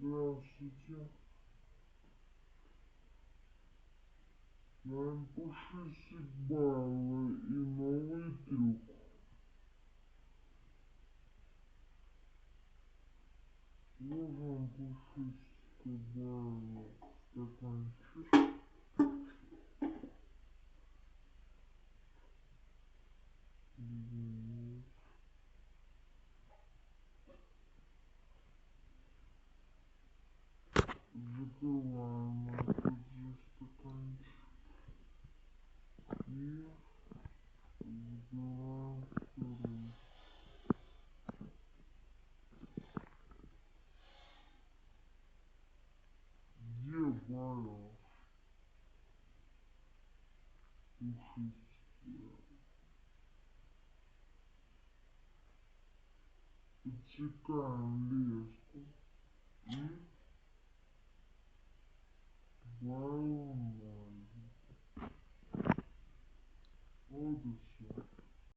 Здравствуйте. Нам пушистик Барла и новый трюк. Нужен пушистика Барла стаканчик. Закрываем этот же стаканчик и забиваем второй. Где Барла? Пушистики. Подсекаем леску и Барла.